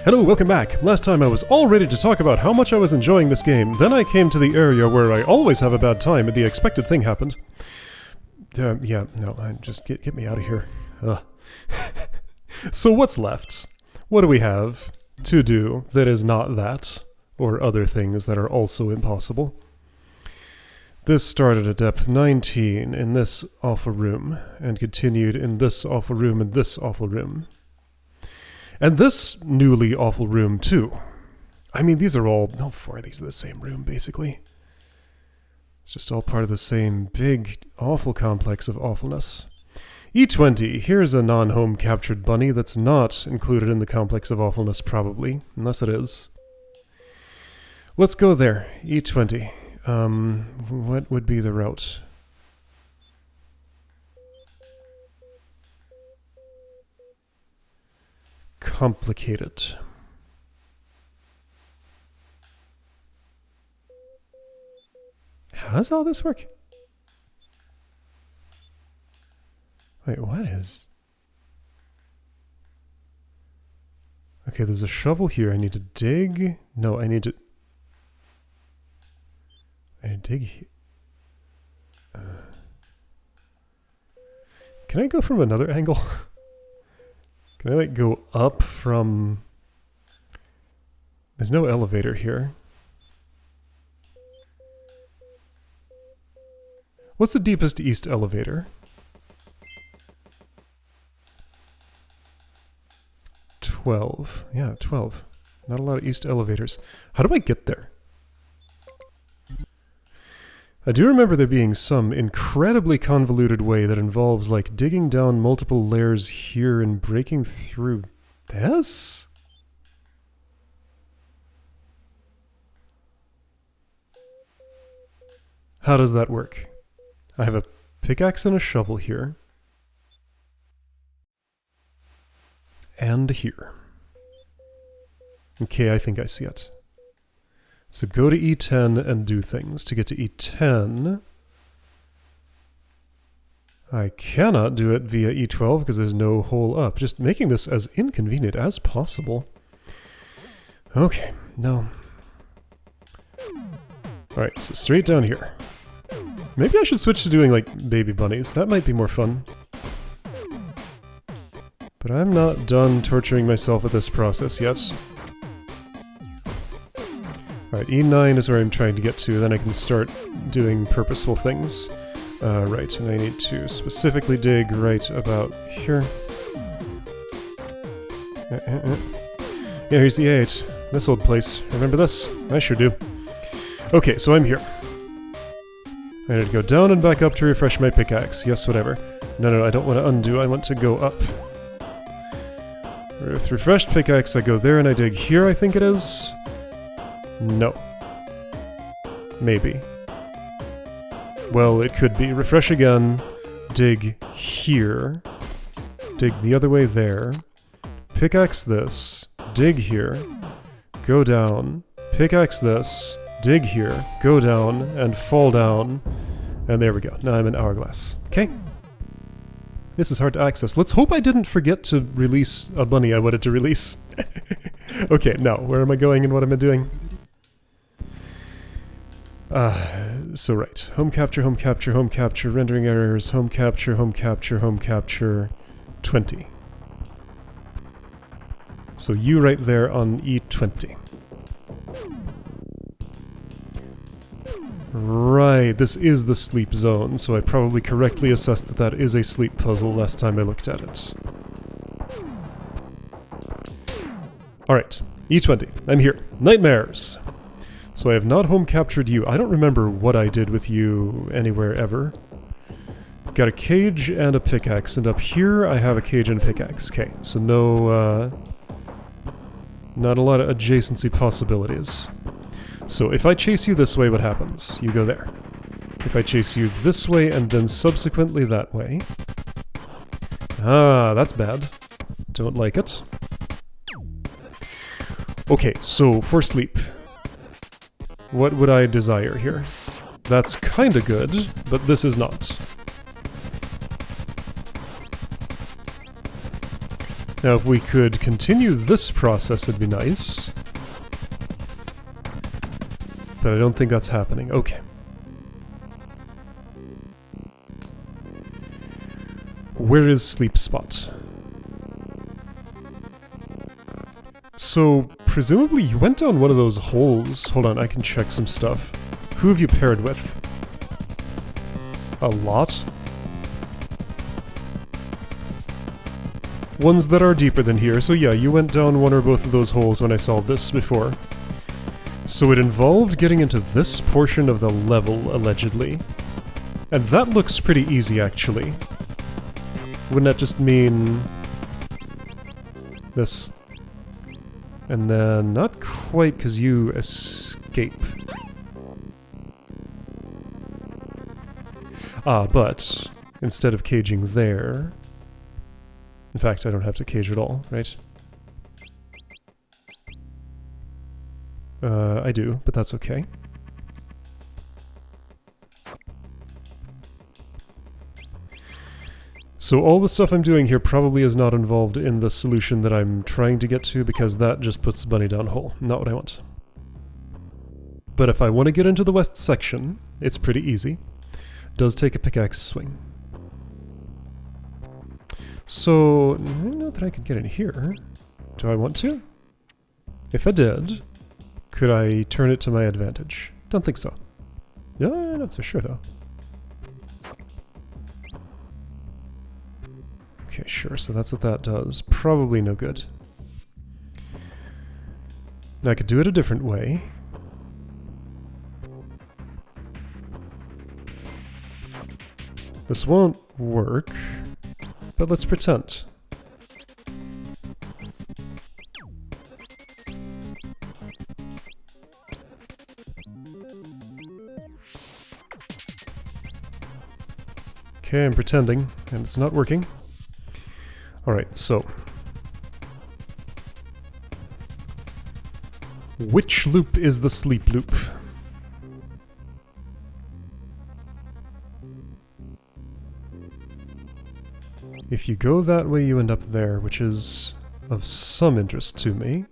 Hello, welcome back. Last time I was all ready to talk about how much I was enjoying this game. Then I came to the area where I always have a bad time and the expected thing happened. Just get me out of here. Ugh. So what's left? What do we have to do that is not that, or other things that are also impossible? This started at depth 19 in this awful room, and continued in this awful room and this awful room. And this newly awful room, too. I mean, these are all... all four of these are the same room, basically. It's just all part of the same big, awful complex of awfulness. E20, here's a non-home captured bunny that's not included in the complex of awfulness, probably. Unless it is. Let's go there. E20. What would be the route? Complicated. How does all this work? Wait, what is... Okay, there's a shovel here. I need to dig... No, I need to dig... Can I go from another angle? Can I, like, go up from... There's no elevator here. What's the deepest east elevator? 12. Yeah, 12. Not a lot of east elevators. How do I get there? I do remember there being some incredibly convoluted way that involves, like, digging down multiple layers here and breaking through this? How does that work? I have a pickaxe and a shovel here. And here. Okay, I think I see it. So go to E10 and do things. To get to E10, I cannot do it via E12 because there's no hole up. Just making this as inconvenient as possible. Okay, no. Alright, so straight down here. Maybe I should switch to doing, like, baby bunnies. That might be more fun. But I'm not done torturing myself with this process yet. Alright, E9 is where I'm trying to get to, then I can start doing purposeful things. Right, and I need to specifically dig right about here. Yeah, here's the E8. This old place. Remember this? I sure do. Okay, so I'm here. I need to go down and back up to refresh my pickaxe. Yes, whatever. No, I don't want to undo, I want to go up. With refreshed pickaxe, I go there and I dig here, I think it is. No. Maybe. Well, it could be. Refresh again. Dig here. Dig the other way there. Pickaxe this. Dig here. Go down. Pickaxe this. Dig here. Go down. And fall down. And there we go. Now I'm in Hourglass. Okay. This is hard to access. Let's hope I didn't forget to release a bunny I wanted to release. Okay, now, where am I going and what am I doing? So right. Home capture, rendering errors, home capture, 20. So you right there on E20. Right, this is the sleep zone, so I probably correctly assessed that that is a sleep puzzle last time I looked at it. Alright, E20. I'm here. Nightmares! So I have not home captured you. I don't remember what I did with you anywhere ever. Got a cage and a pickaxe, and up here I have a cage and a pickaxe. Okay, so no, not a lot of adjacency possibilities. So if I chase you this way, what happens? You go there. If I chase you this way and then subsequently that way... Ah, that's bad. Don't like it. Okay, so for sleep... What would I desire here? That's kinda good, but this is not. Now, if we could continue this process, it'd be nice. But I don't think that's happening. Okay. Where is sleep spot? So, presumably you went down one of those holes. Hold on, I can check some stuff. Who have you paired with? A lot? Ones that are deeper than here. So yeah, you went down one or both of those holes when I solved this before. So it involved getting into this portion of the level, allegedly. And that looks pretty easy, actually. Wouldn't that just mean... this? And then, not quite, because you escape. Ah, but instead of caging there... In fact, I don't have to cage at all, right? I do, but that's okay. So all the stuff I'm doing here probably is not involved in the solution that I'm trying to get to, because that just puts the bunny down hole. Not what I want. But if I want to get into the west section, it's pretty easy. Does take a pickaxe swing. So, I don't know that I could get in here. Do I want to? If I did, could I turn it to my advantage? Don't think so. Yeah, not so sure though. Okay, sure, so that's what that does. Probably no good. Now I could do it a different way. This won't work, but let's pretend. Okay, I'm pretending, and it's not working. Alright, so... which loop is the sleep loop? If you go that way, you end up there, which is of some interest to me.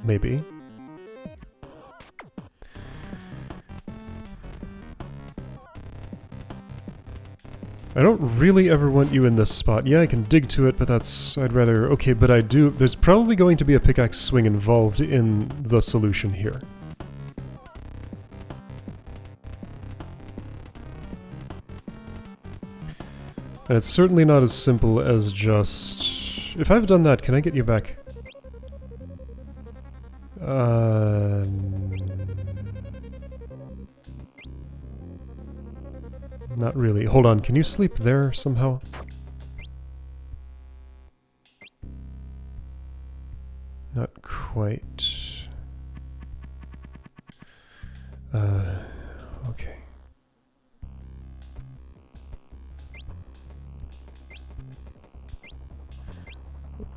Maybe. I don't really ever want you in this spot. Yeah, I can dig to it, but that's... I'd rather... Okay, but I do... There's probably going to be a pickaxe swing involved in the solution here. And it's certainly not as simple as just... If I've done that, can I get you back? Not really. Hold on, can you sleep there somehow? Not quite. Okay.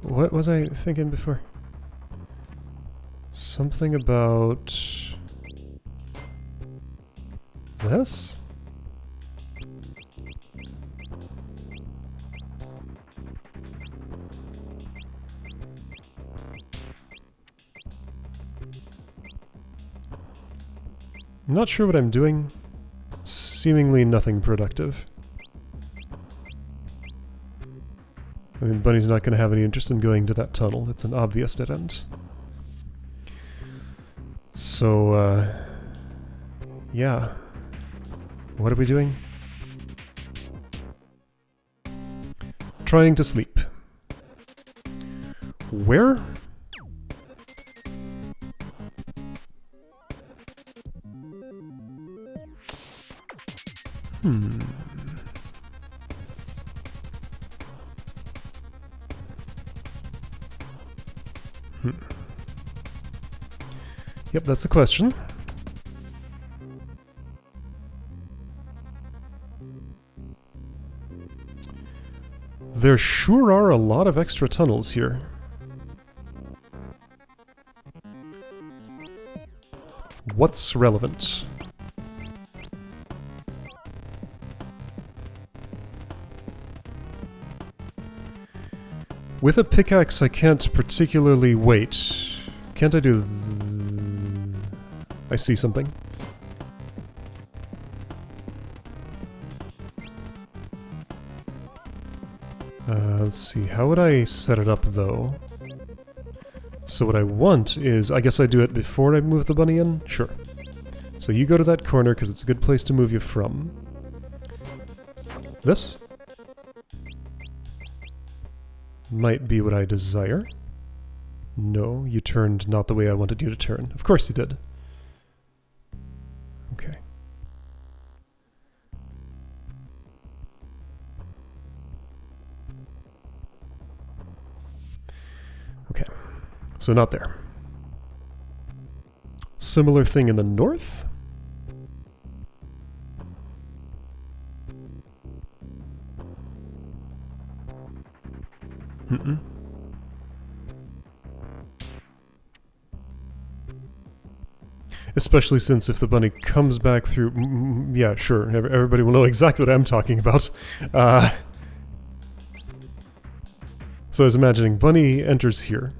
What was I thinking before? Something about... this? I'm not sure what I'm doing. Seemingly nothing productive. I mean, Bunny's not going to have any interest in going to that tunnel. It's an obvious dead end. So, yeah. What are we doing? Trying to sleep. Where? Yep, that's the question. There sure are a lot of extra tunnels here. What's relevant? With a pickaxe, I can't particularly wait. Can't I do... I see something. Let's see, how would I set it up, though? So what I want is... I guess I do it before I move the bunny in? Sure. So you go to that corner, because it's a good place to move you from. This? Might be what I desire. No, you turned not the way I wanted you to turn. Of course you did. Okay. Okay. So not there. Similar thing in the north? Mm-mm. Especially since if the bunny comes back through... yeah, sure, everybody will know exactly what I'm talking about. So I was imagining bunny enters here,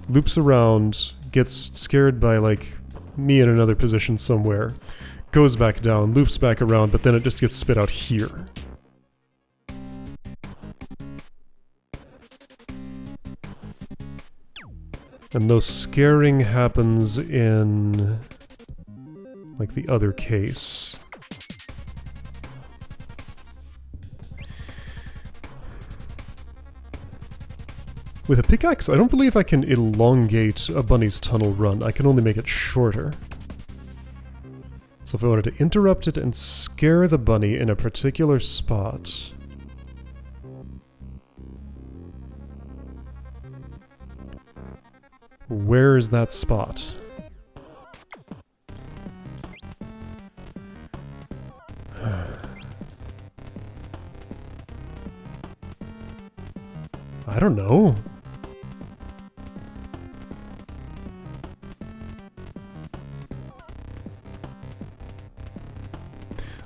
loops around, gets scared by, like, me in another position somewhere, goes back down, loops back around, but then it just gets spit out here. And no scaring happens in, like, the other case. With a pickaxe, I don't believe I can elongate a bunny's tunnel run. I can only make it shorter. So if I wanted to interrupt it and scare the bunny in a particular spot... where is that spot? I don't know.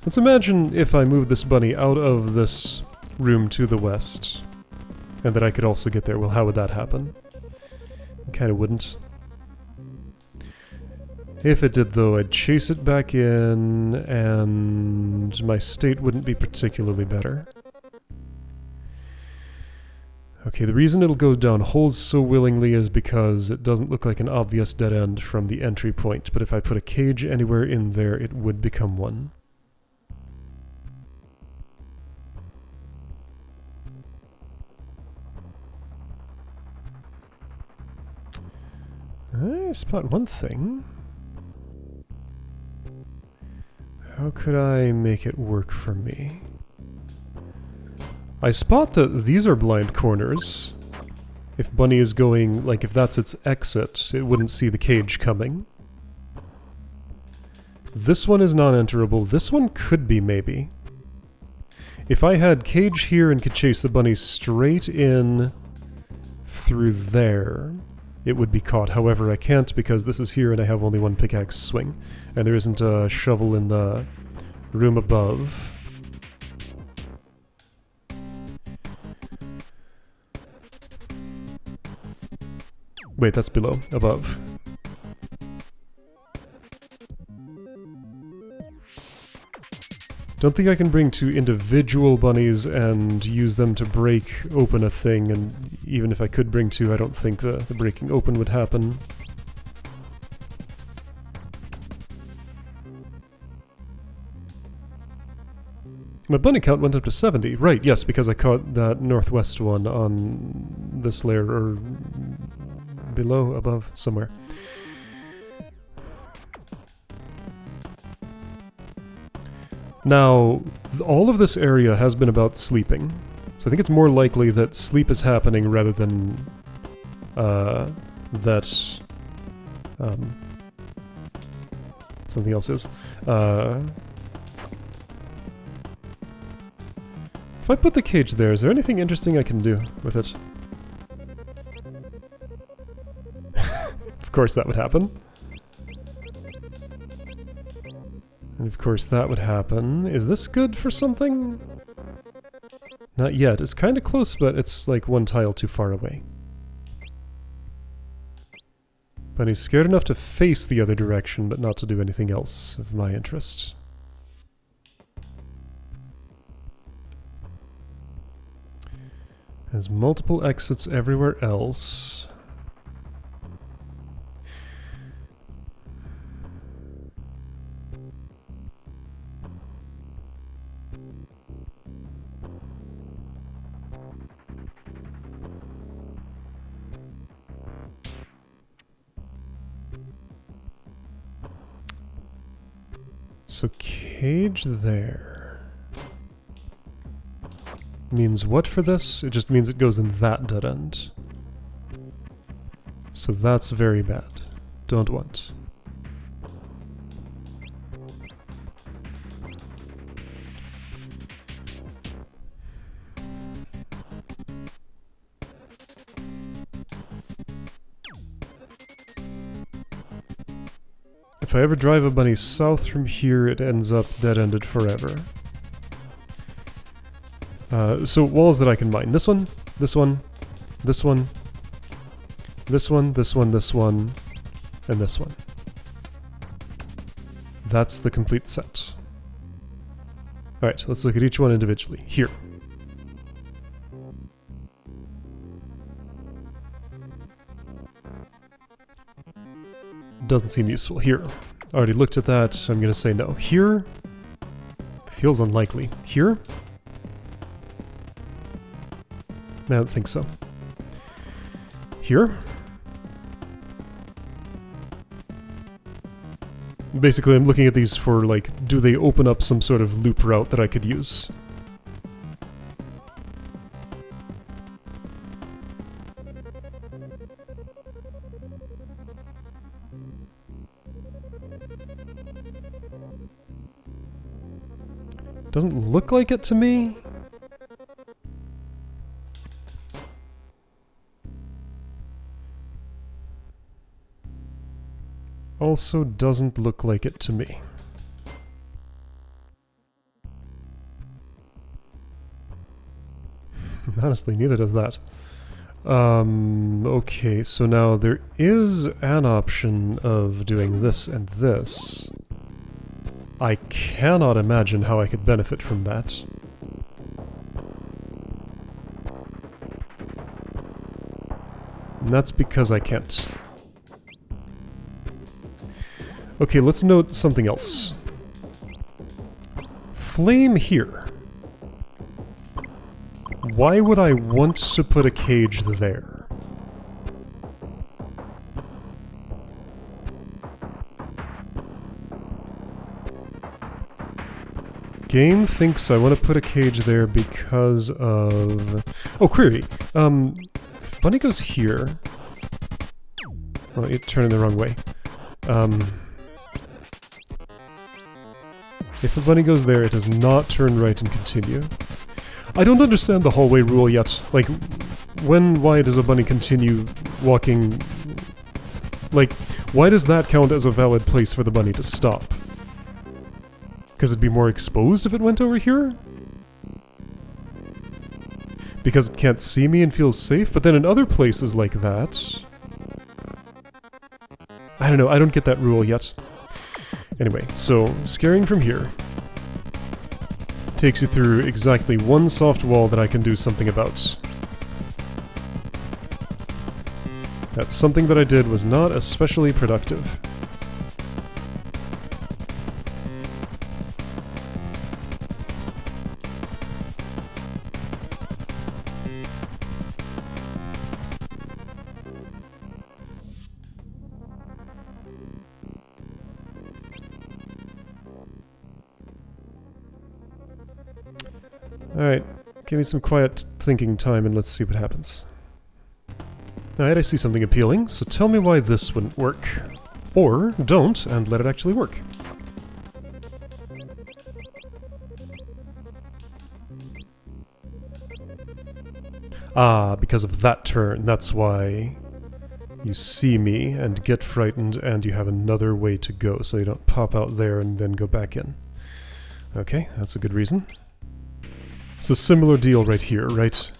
Let's imagine if I moved this bunny out of this room to the west, and that I could also get there. Well, how would that happen? Kinda wouldn't. If it did, though, I'd chase it back in, and my state wouldn't be particularly better. Okay, the reason it'll go down holes so willingly is because it doesn't look like an obvious dead end from the entry point, but if I put a cage anywhere in there, it would become one. I spot one thing. How could I make it work for me? I spot that these are blind corners. If Bunny is going, like, if that's its exit, it wouldn't see the cage coming. This one is non-enterable. This one could be, maybe. If I had cage here and could chase the bunny straight in through there, it would be caught. However, I can't because this is here and I have only one pickaxe swing. And there isn't a shovel in the room above. Wait, that's below. Above. Don't think I can bring two individual bunnies and use them to break open a thing, and even if I could bring two, I don't think the breaking open would happen. My bunny count went up to 70. Right, yes, because I caught that northwest one on this layer, or below, above, somewhere. Now, all of this area has been about sleeping, so I think it's more likely that sleep is happening rather than that something else is. If I put the cage there, is there anything interesting I can do with it? Of course that would happen. And of course that would happen. Is this good for something? Not yet. It's kind of close, but it's like one tile too far away. Bunny's scared enough to face the other direction, but not to do anything else of my interest. Has multiple exits everywhere else. So cage there means what for this? It just means it goes in that dead end. So that's very bad. Don't want. If I ever drive a bunny south from here, it ends up dead-ended forever. So walls that I can mine. This one, this one, this one, this one, this one, this one, and this one. That's the complete set. Alright, let's look at each one individually. Here. Doesn't seem useful. Here. Already looked at that. I'm gonna say no. Here? Feels unlikely. Here? I don't think so. Here? Basically, I'm looking at these for, like, do they open up some sort of loop route that I could use? Doesn't look like it to me. Also doesn't look like it to me. Honestly, neither does that. Okay, so now there is an option of doing this and this. I cannot imagine how I could benefit from that. And that's because I can't. Okay, let's note something else. Flame here. Why would I want to put a cage there? Game thinks I want to put a cage there because of... Oh, query. If Bunny goes here... Oh, you're turning the wrong way. If the bunny goes there, it does not turn right and continue. I don't understand the hallway rule yet. Like, why does a bunny continue walking... Like, why does that count as a valid place for the bunny to stop? Because it'd be more exposed if it went over here? Because it can't see me and feels safe? But then in other places like that... I don't know, I don't get that rule yet. Anyway, so, scaring from here takes you through exactly one soft wall that I can do something about. That something that I did was not especially productive. Alright, give me some quiet thinking time and let's see what happens. Alright, I see something appealing, so tell me why this wouldn't work. Or don't, and let it actually work. Ah, because of that turn, that's why you see me and get frightened and you have another way to go, so you don't pop out there and then go back in. Okay, that's a good reason. It's a similar deal right here, right?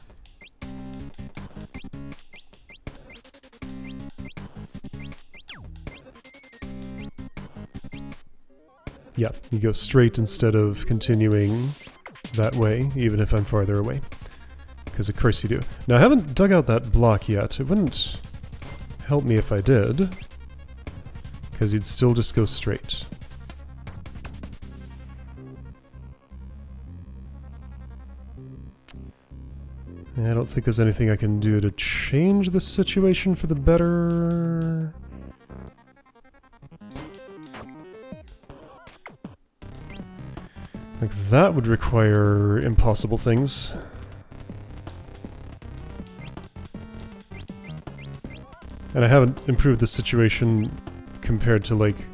Yeah, you go straight instead of continuing that way, even if I'm farther away. Because of course you do. Now I haven't dug out that block yet. It wouldn't help me if I did. Because you'd still just go straight. I don't think there's anything I can do to change the situation for the better. Like that would require impossible things. And I haven't improved the situation compared to like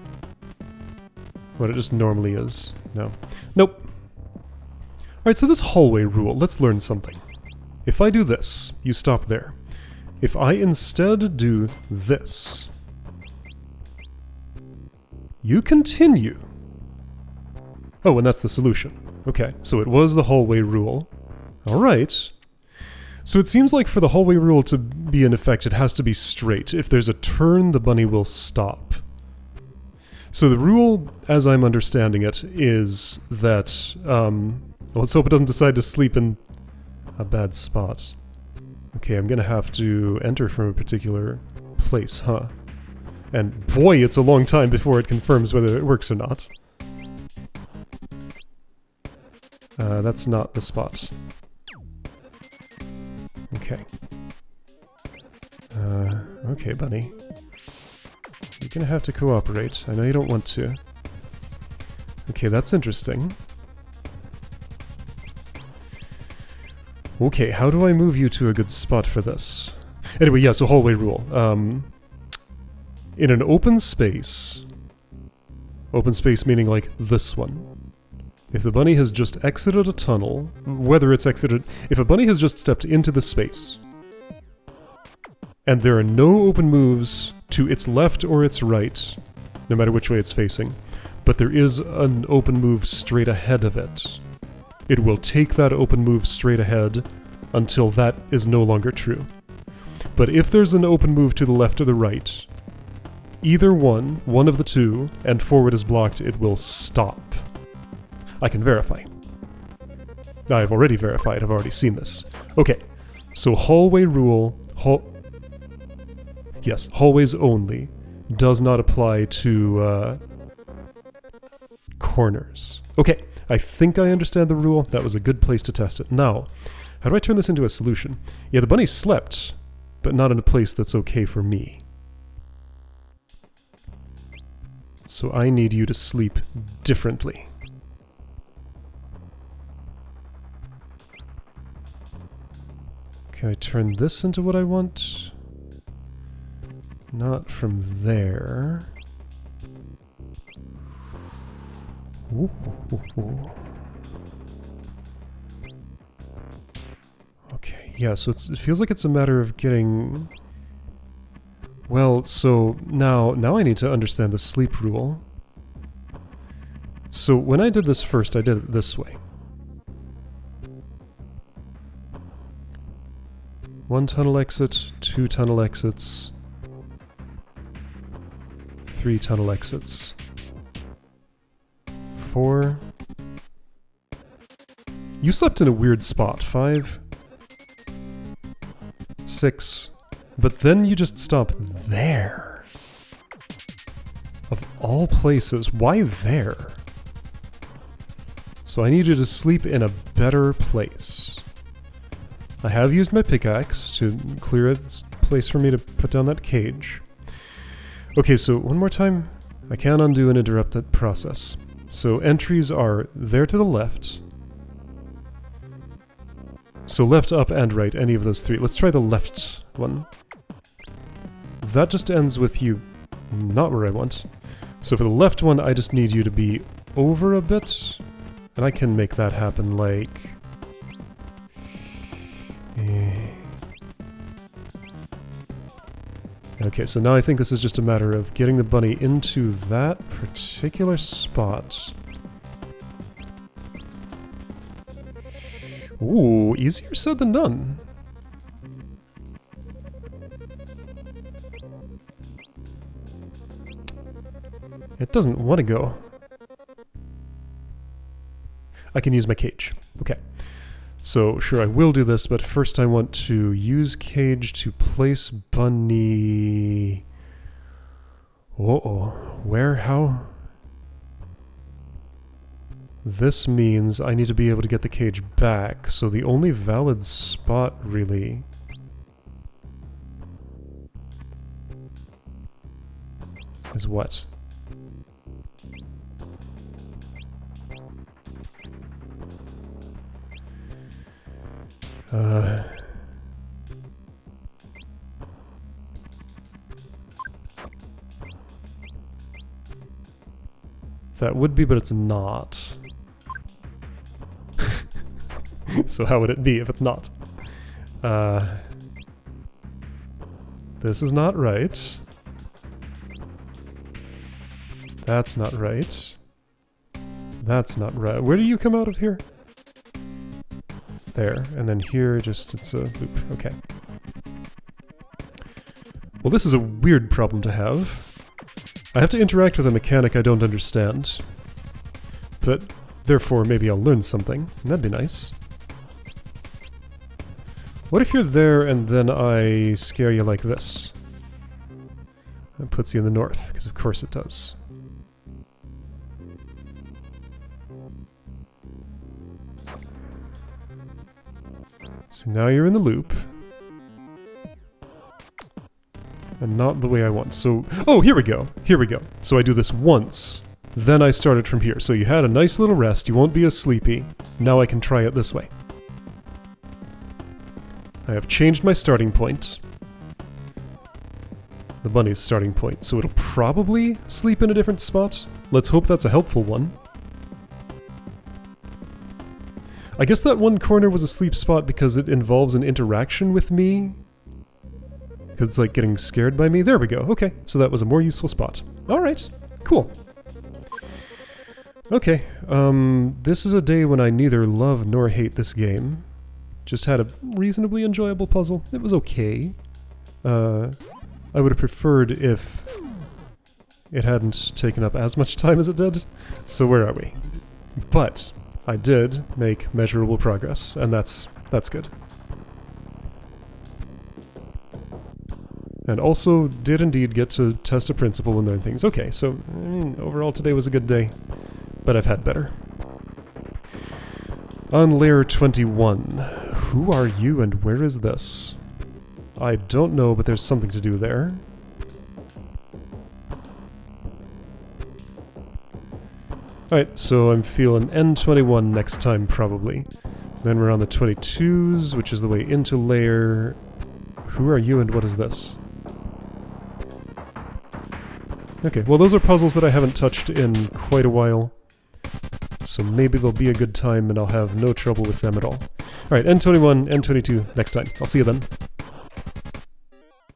what it just normally is. No. Nope. Alright, so this hallway rule, let's learn something. If I do this, you stop there. If I instead do this, you continue. Oh, and that's the solution. Okay, so it was the hallway rule. Alright. So it seems like for the hallway rule to be in effect, it has to be straight. If there's a turn, the bunny will stop. So the rule, as I'm understanding it, is that, well, let's hope it doesn't decide to sleep in a bad spot. Okay, I'm gonna have to enter from a particular place, huh? And boy, it's a long time before it confirms whether it works or not. That's not the spot. Okay. Okay, bunny. You're gonna have to cooperate. I know you don't want to. Okay, that's interesting. Okay, how do I move you to a good spot for this? Anyway, yeah, so hallway rule. In an open space meaning like this one, if the bunny has just exited a tunnel, if a bunny has just stepped into the space, and there are no open moves to its left or its right, no matter which way it's facing, but there is an open move straight ahead of it, it will take that open move straight ahead until that is no longer true. But if there's an open move to the left or the right, either one of the two, and forward is blocked, it will stop. I can verify. I've already verified, I've already seen this. Okay, so hallway rule, yes, hallways only, does not apply to corners. Okay, I think I understand the rule. That was a good place to test it. Now, how do I turn this into a solution? Yeah, the bunny slept, but not in a place that's okay for me. So I need you to sleep differently. Can I turn this into what I want? Not from there. Ooh, ooh, ooh. Okay, yeah, so it feels like it's a matter of getting... Well, so now I need to understand the sleep rule. So when I did this first, I did it this way. 1 tunnel exit, 2 tunnel exits, 3 tunnel exits, 4. You slept in a weird spot. 5, 6, but then you just stop there. Of all places, why there? So I need you to sleep in a better place. I have used my pickaxe to clear a place for me to put down that cage. Okay, so one more time. I can undo and interrupt that process. So entries are there to the left. So left, up, and right, any of those 3. Let's try the left one. That just ends with you not where I want. So for the left one, I just need you to be over a bit. And I can make that happen like... Okay, so now I think this is just a matter of getting the bunny into that particular spot. Ooh, easier said than done. It doesn't want to go. I can use my cage. Okay. So, sure, I will do this, but first I want to use cage to place bunny... Uh-oh. Where? How? This means I need to be able to get the cage back, so the only valid spot, really... is what? That would be, but it's not. So how would it be if it's not? This is not right. That's not right. That's not right. Where do you come out of here? There, and then here, just, it's a loop. Okay. Well, this is a weird problem to have. I have to interact with a mechanic I don't understand. But, therefore, maybe I'll learn something. That'd be nice. What if you're there and then I scare you like this? That puts you in the north, because of course it does. So now you're in the loop. And not the way I want. So, oh, here we go. Here we go. So I do this once. Then I start it from here. So you had a nice little rest. You won't be as sleepy. Now I can try it this way. I have changed my starting point. The bunny's starting point. So it'll probably sleep in a different spot. Let's hope that's a helpful one. I guess that one corner was a sleep spot because it involves an interaction with me. Because it's like getting scared by me. There we go. Okay, so that was a more useful spot. Alright, cool. Okay, this is a day when I neither love nor hate this game. Just had a reasonably enjoyable puzzle. It was okay. I would have preferred if it hadn't taken up as much time as it did. So where are we? But I did make measurable progress, and that's good. And also did indeed get to test a principle and learn things. Okay, so I mean, overall today was a good day, but I've had better. On layer 21, who are you and where is this? I don't know, but there's something to do there. Alright, so I'm feeling N21 next time, probably. Then we're on the 22s, which is the way into layer... Who are you and what is this? Okay, well those are puzzles that I haven't touched in quite a while. So maybe they'll be a good time and I'll have no trouble with them at all. Alright, N21, N22 next time. I'll see you then.